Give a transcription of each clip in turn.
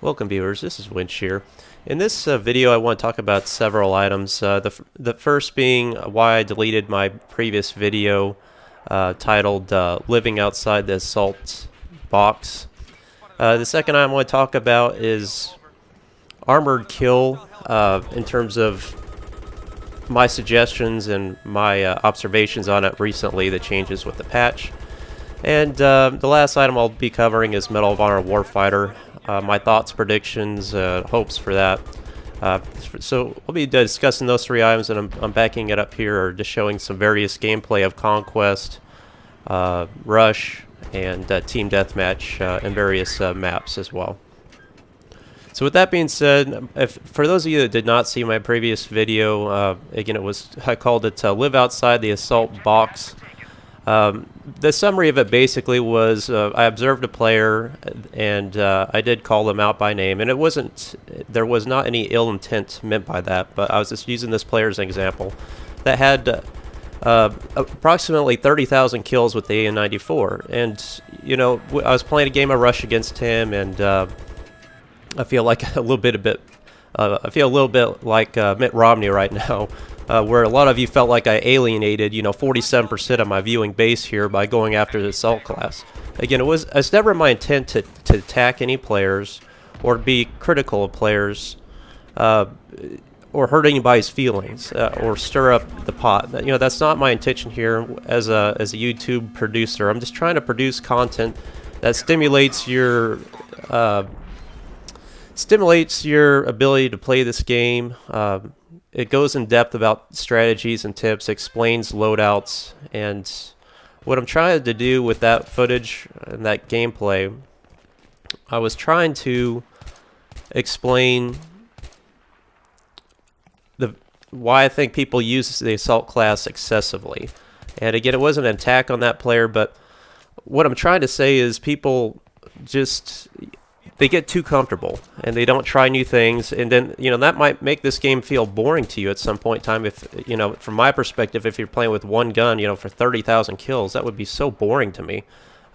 Welcome viewers, this is Winch here. In this video I want to talk about several items. The first being why I deleted my previous video titled Living Outside the Assault Box. The second item I want to talk about is Armored Kill in terms of my suggestions and my observations on it recently, the changes with the patch. And the last item I'll be covering is Medal of Honor Warfighter. My thoughts, predictions, hopes for that. So we'll be discussing those three items, and I'm backing it up here, or just showing some various gameplay of Conquest, Rush, and Team Deathmatch in various maps as well. So with that being said, for those of you that did not see my previous video, again, I called it Live Outside the Assault Box. The summary of it basically was I observed a player and I did call them out by name, and there was not any ill intent meant by that, but I was just using this player as an example that had approximately 30,000 kills with the AN-94, and you know, I was playing a game of Rush against him, and I feel like a little bit like Mitt Romney right now. Where a lot of you felt like I alienated, 47% of my viewing base here by going after the assault class. Again, it's never my intent to attack any players or be critical of players or hurt anybody's feelings or stir up the pot. That's not my intention here as a YouTube producer. I'm just trying to produce content that stimulates your ability to play this game. It goes in depth about strategies and tips, explains loadouts, and what I'm trying to do with that footage and that gameplay, I was trying to explain why I think people use the assault class excessively. And again, it wasn't an attack on that player, but what I'm trying to say is people they get too comfortable and they don't try new things, and then that might make this game feel boring to you at some point in time. If from my perspective, if you're playing with one gun for 30,000 kills, that would be so boring to me.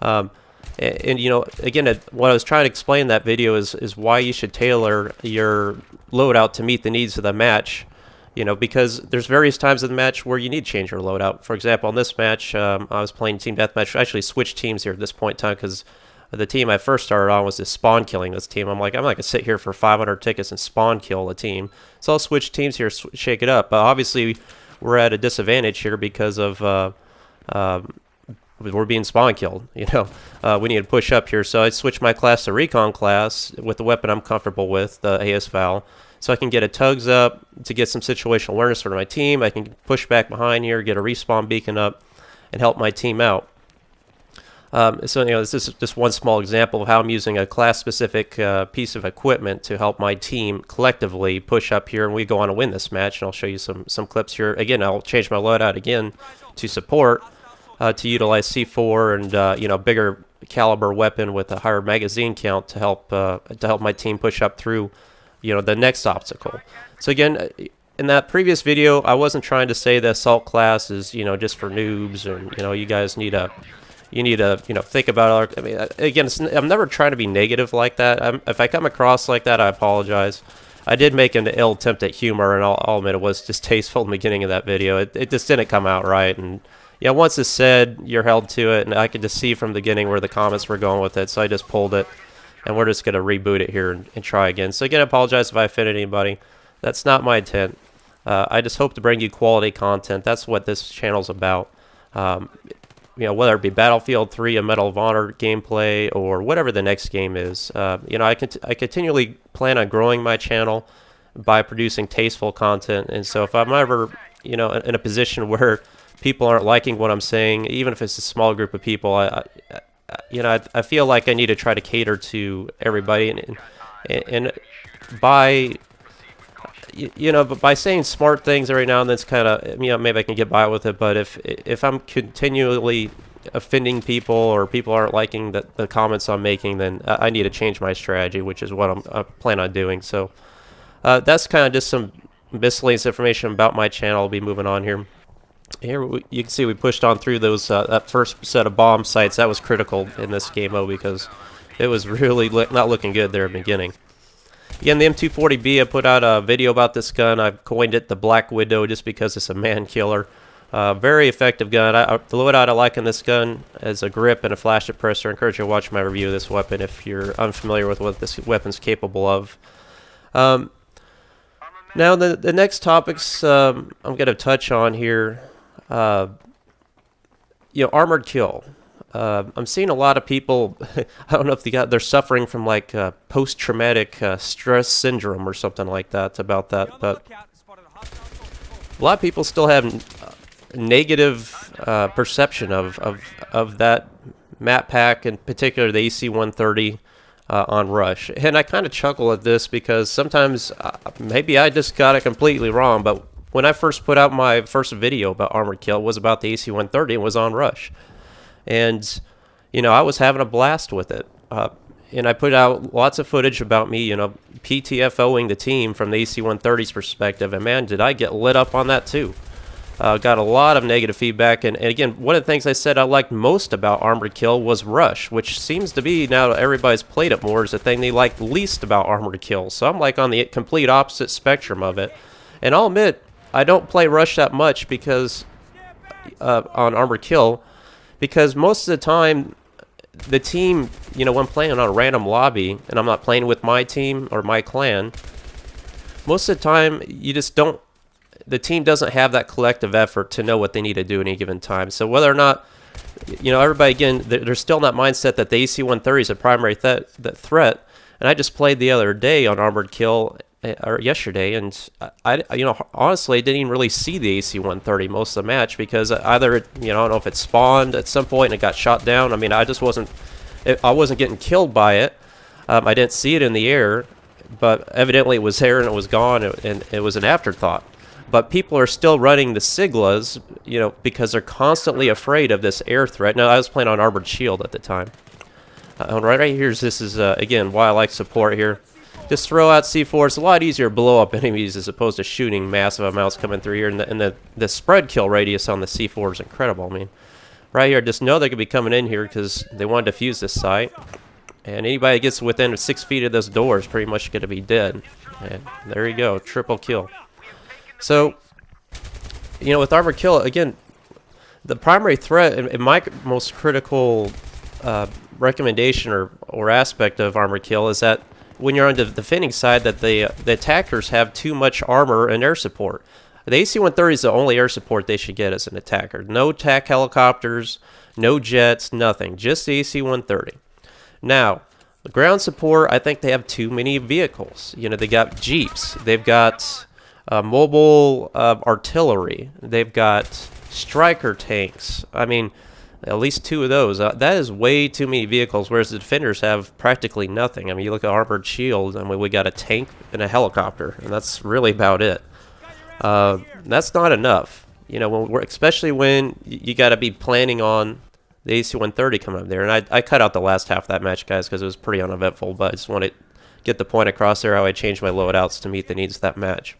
And again, what I was trying to explain in that video is why you should tailor your loadout to meet the needs of the match. Because there's various times in the match where you need to change your loadout. For example, in this match, I was playing Team Deathmatch. I actually switched teams here at this point in time because the team I first started on was just spawn killing this team. I'm like, I'm not going to sit here for 500 tickets and spawn kill a team. So I'll switch teams here, shake it up. But obviously, we're at a disadvantage here because of we're being spawn killed. We need to push up here. So I switched my class to Recon class with the weapon I'm comfortable with, the AS Val. So I can get a tugs up to get some situational awareness for my team. I can push back behind here, get a respawn beacon up, and help my team out. So this is just one small example of how I'm using a class-specific piece of equipment to help my team collectively push up here, and we go on to win this match. And I'll show you some clips here. Again, I'll change my loadout again to support, to utilize C4 and bigger caliber weapon with a higher magazine count to help my team push up through the next obstacle. So again, in that previous video, I wasn't trying to say the assault class is just for noobs, and you guys need to. You need to, think about it. I mean, again, I'm never trying to be negative like that. If I come across like that, I apologize. I did make an ill attempt at humor, and I'll admit it was distasteful in the beginning of that video. It just didn't come out right. And once it's said, you're held to it, and I could just see from the beginning where the comments were going with it, so I just pulled it, and we're just going to reboot it here and try again. So again, I apologize if I offended anybody. That's not my intent. I just hope to bring you quality content. That's what this channel's about. Whether it be Battlefield 3, a Medal of Honor gameplay, or whatever the next game is. I continually plan on growing my channel by producing tasteful content. And so if I'm ever, in a position where people aren't liking what I'm saying, even if it's a small group of people, I feel like I need to try to cater to everybody. And by but by saying smart things every now and then, it's kind of, maybe I can get by with it. But if I'm continually offending people, or people aren't liking the comments I'm making, then I need to change my strategy, which is what I plan on doing. So that's kind of just some miscellaneous information about my channel. I'll be moving on here. Here you can see we pushed on through those that first set of bomb sites. That was critical in this game mode because it was really not looking good there at the beginning. Again, the M240B, I put out a video about this gun. I've coined it the Black Widow just because it's a man killer. Very effective gun. The loadout I like in this gun is a grip and a flash suppressor. I encourage you to watch my review of this weapon if you're unfamiliar with what this weapon's capable of. Now, the next topics I'm going to touch on here, armored kill. I'm seeing a lot of people, I don't know if they're suffering from like post-traumatic stress syndrome or something like that about that, but a lot of people still have negative perception of that map pack, in particular the AC-130 on Rush. And I kind of chuckle at this because sometimes maybe I just got it completely wrong, but when I first put out my first video about armored kill, it was about the AC-130 and was on Rush. And, I was having a blast with it. And I put out lots of footage about me, PTFOing the team from the AC-130's perspective. And, man, did I get lit up on that, too. Got a lot of negative feedback. And again, one of the things I said I liked most about Armored Kill was Rush, which seems to be, now that everybody's played it more, is the thing they like least about Armored Kill. So I'm like on the complete opposite spectrum of it. And I'll admit, I don't play Rush that much because on Armored Kill, because most of the time, the team, when playing on a random lobby, and I'm not playing with my team or my clan, most of the time, you just don't, the team doesn't have that collective effort to know what they need to do at any given time. So whether or not, everybody, again, there's still in that mindset that the AC-130 is a primary threat, and I just played the other day on Armored Kill, or yesterday, and I honestly didn't even really see the AC-130 most of the match because either I don't know if it spawned at some point and it got shot down. I mean, I wasn't getting killed by it. I didn't see it in the air, but evidently it was there and it was gone, and it was an afterthought. But people are still running the Siglas, because they're constantly afraid of this air threat. Now, I was playing on Armored Shield at the time. Right here, this is again why I like support here. Just throw out C4. It's a lot easier to blow up enemies as opposed to shooting massive amounts coming through here. And the spread kill radius on the C4 is incredible. I mean, right here, just know they could be coming in here because they want to defuse this site. And anybody that gets within 6 feet of this door is pretty much going to be dead. And there you go, triple kill. So, with Armored Kill, again, the primary threat, and my most critical recommendation or aspect of Armored Kill is that when you're on the defending side, that the attackers have too much armor and air support. The AC-130 is the only air support they should get as an attacker. No attack helicopters, no jets, nothing. Just the AC-130. Now, the ground support, I think they have too many vehicles. They got Jeeps. They've got mobile artillery. They've got striker tanks. I mean, at least 2 of those. That is way too many vehicles, whereas the defenders have practically nothing. I mean, you look at Armored Shield, and we got a tank and a helicopter, and that's really about it. That's not enough. Especially when you got to be planning on the AC-130 coming up there. And I cut out the last half of that match, guys, because it was pretty uneventful, but I just want to get the point across there how I changed my loadouts to meet the needs of that match.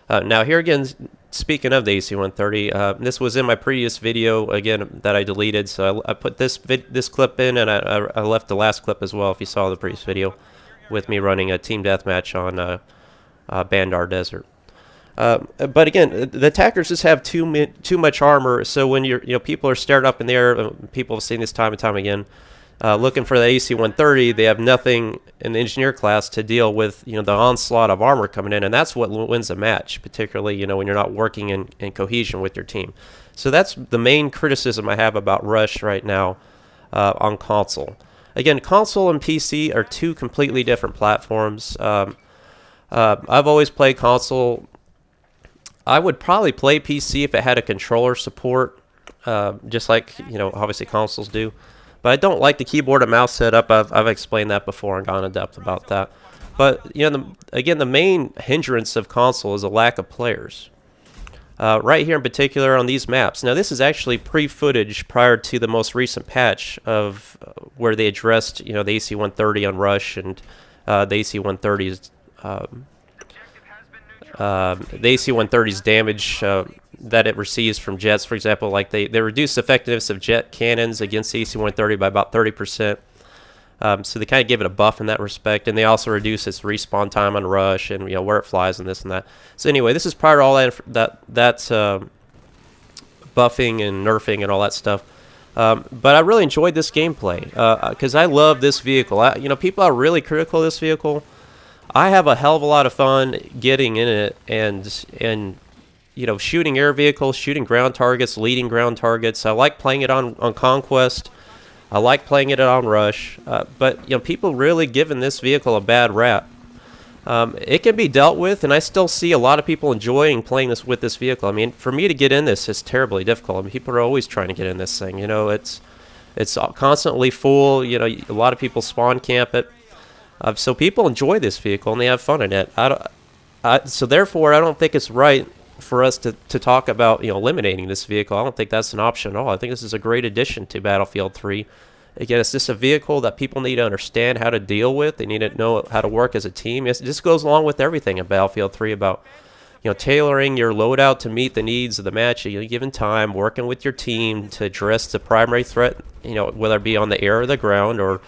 Now, here again, speaking of the AC-130, this was in my previous video, again, that I deleted, so I put this clip in, and I left the last clip as well, if you saw the previous video, with me running a team deathmatch on Bandar Desert. But again, the attackers just have too much armor, so when people are staring up in the air, people have seen this time and time again, looking for the AC-130, they have nothing in the engineer class to deal with, the onslaught of armor coming in, and that's what wins a match, particularly, when you're not working in cohesion with your team. So that's the main criticism I have about Rush right now on console. Again, console and PC are 2 completely different platforms. I've always played console. I would probably play PC if it had a controller support, just like, obviously consoles do. But I don't like the keyboard and mouse setup. I've explained that before and gone in depth about that. But, again, the main hindrance of console is a lack of players. Right here in particular on these maps. Now, this is actually pre-footage prior to the most recent patch of where they addressed, the AC-130 on Rush and the AC-130's damage that it receives from jets. For example, like they reduce the effectiveness of jet cannons against the AC-130 by about 30%. So they kind of give it a buff in that respect, and they also reduce its respawn time on rush and where it flies and this and that. So anyway, this is prior to all that's buffing and nerfing and all that stuff. But I really enjoyed this gameplay because I love this vehicle. People are really critical of this vehicle. I have a hell of a lot of fun getting in it and shooting air vehicles, shooting ground targets, leading ground targets. I like playing it on Conquest. I like playing it on Rush, but people really giving this vehicle a bad rap. It can be dealt with, and I still see a lot of people enjoying playing this with this vehicle. I mean, for me to get in this is terribly difficult. I mean, people are always trying to get in this thing. It's constantly full. A lot of people spawn camp it, so people enjoy this vehicle and they have fun in it. So therefore, I don't think it's right for us to talk about eliminating this vehicle. I don't think that's an option at all. I think this is a great addition to Battlefield 3. Again, it's just a vehicle that people need to understand how to deal with. They need to know how to work as a team. It just goes along with everything in Battlefield 3 about tailoring your loadout to meet the needs of the match at any given time, working with your team to address the primary threat, whether it be on the air or the ground, or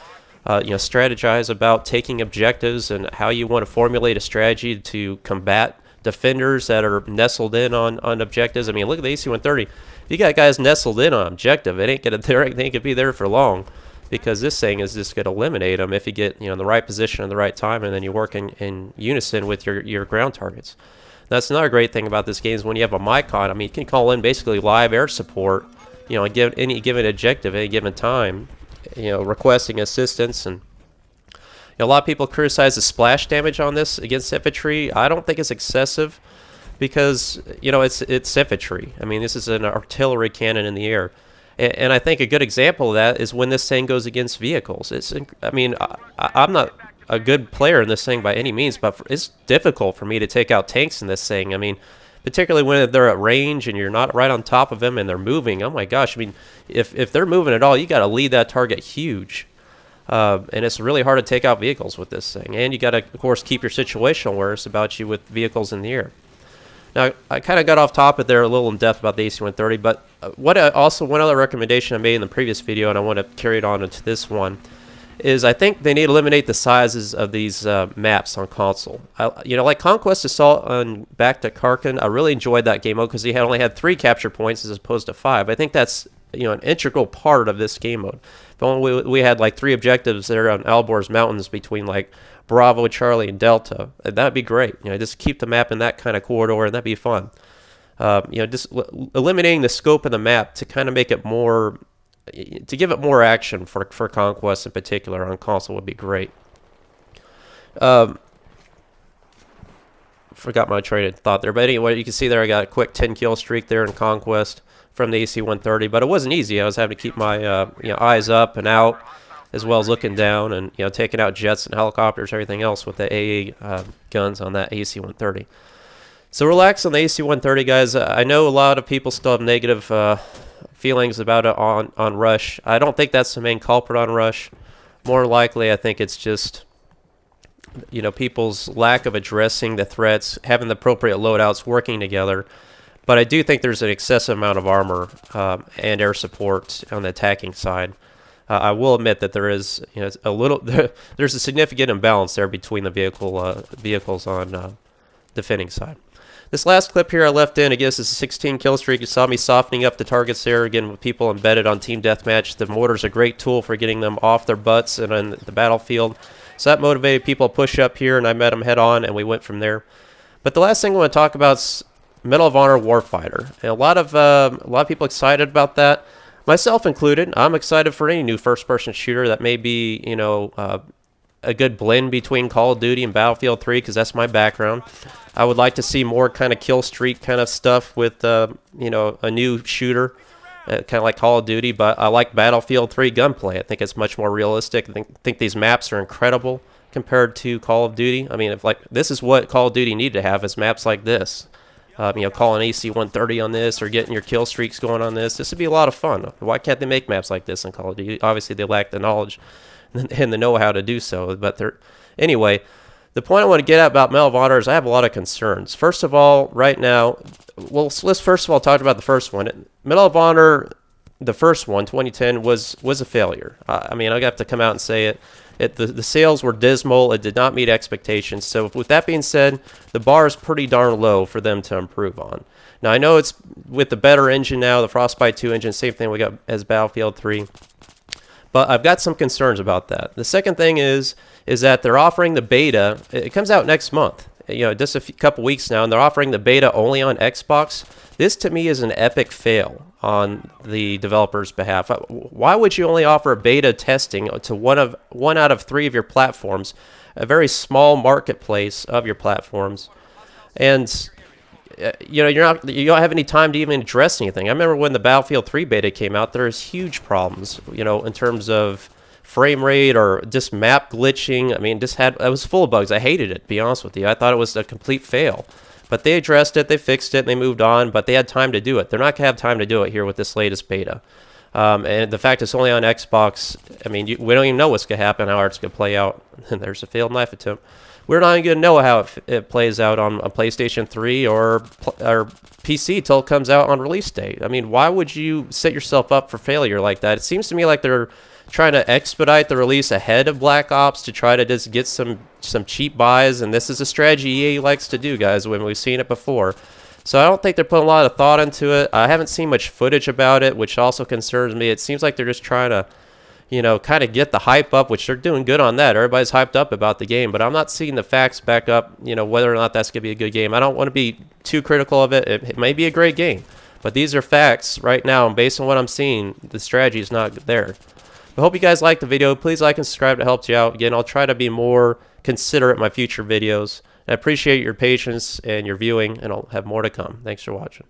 strategize about taking objectives and how you want to formulate a strategy to combat defenders that are nestled in on objectives. I mean, look at the AC-130. If you got guys nestled in on objective, they ain't gonna be there for long, because this thing is just gonna eliminate them if you get in the right position at the right time, and then you work in unison with your ground targets. That's another great thing about this game is when you have a mic on. I mean, you can call in basically live air support, give any given objective at any given time, requesting assistance. And a lot of people criticize the splash damage on this against infantry. I don't think it's excessive because, it's infantry. I mean, this is an artillery cannon in the air. And I think a good example of that is when this thing goes against vehicles. I'm not a good player in this thing by any means, but it's difficult for me to take out tanks in this thing. I mean, particularly when they're at range and you're not right on top of them and they're moving. Oh my gosh, I mean, if they're moving at all, you got to lead that target huge. And it's really hard to take out vehicles with this thing. And you got to, of course, keep your situational awareness about you with vehicles in the air. Now, I kind of got off topic there a little in depth about the AC-130, but one other recommendation I made in the previous video, and I want to carry it on into this one, is I think they need to eliminate the sizes of these maps on console. Like Conquest Assault on Back to Karkin, I really enjoyed that game mode because he only had 3 capture points as opposed to 5. I think that's an integral part of this game mode. If only we had like 3 objectives there on Albor's Mountains between like Bravo, Charlie, and Delta, that'd be great. Just keep the map in that kind of corridor, and that'd be fun. Just eliminating the scope of the map to kind of make it more, to give it more action for Conquest in particular on console would be great. Forgot my train of thought there, but anyway, you can see there I got a quick 10 kill streak there in Conquest from the AC-130, but it wasn't easy. I was having to keep my eyes up and out, as well as looking down and taking out jets and helicopters, everything else with the AA guns on that AC-130. So relax on the AC-130, guys. I know a lot of people still have negative feelings about it on Rush. I don't think that's the main culprit on Rush. More likely, I think it's just people's lack of addressing the threats, having the appropriate loadouts, working together. But I do think there's an excessive amount of armor and air support on the attacking side. I will admit that there is a little there's a significant imbalance there between the vehicles on defending side. This last clip here I left in, again, this is a 16 kill streak. You saw me softening up the targets there, again, with people embedded on Team Deathmatch. The mortar's a great tool for getting them off their butts and on the battlefield. So that motivated people to push up here, and I met them head on, and we went from there. But the last thing I want to talk about is Medal of Honor Warfighter. And a lot of people excited about that, myself included. I'm excited for any new first-person shooter that may be, a good blend between Call of Duty and Battlefield 3, because that's my background. I would like to see more kind of kill streak kind of stuff with, a new shooter, kind of like Call of Duty. But I like Battlefield 3 gunplay. I think it's much more realistic. I think these maps are incredible compared to Call of Duty. I mean, this is what Call of Duty needed to have, is maps like this. Calling AC-130 on this, or getting your kill streaks going on this. This would be a lot of fun. Why can't they make maps like this in Call of Duty? Obviously, they lack the knowledge and the know-how to do so. But anyway, the point I want to get at about Medal of Honor is I have a lot of concerns. First of all, right now, let's first of all talk about the first one. Medal of Honor, the first one, 2010, was a failure. I mean, I have to come out and say it. The sales were dismal. It did not meet expectations. So with that being said, the bar is pretty darn low for them to improve on. Now, I know it's with the better engine now, the Frostbite 2 engine, same thing we got as Battlefield 3. But I've got some concerns about that. The second thing is that they're offering the beta. It comes out next month, just a couple weeks now, and they're offering the beta only on Xbox. This, to me, is an epic fail on the developer's behalf. Why would you only offer beta testing to one out of 3 of your platforms, a very small marketplace of your platforms, and you don't have any time to even address anything. I remember when the Battlefield 3 beta came out, there was huge problems, in terms of frame rate or just map glitching. I mean, it was full of bugs. I hated it, to be honest with you. I thought it was a complete fail. But they addressed it, they fixed it, and they moved on, but they had time to do it. They're not going to have time to do it here with this latest beta. And the fact it's only on Xbox, I mean, we don't even know what's going to happen, how it's going to play out. And there's a failed knife attempt. We're not even going to know how it plays out on a PlayStation 3 or PC till it comes out on release date. I mean, why would you set yourself up for failure like that? It seems to me like they're trying to expedite the release ahead of Black Ops to try to just get some cheap buys, and this is a strategy EA likes to do, guys, when we've seen it before. So I don't think they're putting a lot of thought into it. I haven't seen much footage about it, which also concerns me. It seems like they're just trying to, kind of get the hype up, which they're doing good on that. Everybody's hyped up about the game, but I'm not seeing the facts back up, whether or not that's going to be a good game. I don't want to be too critical of it. It may be a great game, but these are facts right now, and based on what I'm seeing, the strategy is not there. I hope you guys liked the video. Please like and subscribe to help you out. Again, I'll try to be more considerate in my future videos. I appreciate your patience and your viewing, and I'll have more to come. Thanks for watching.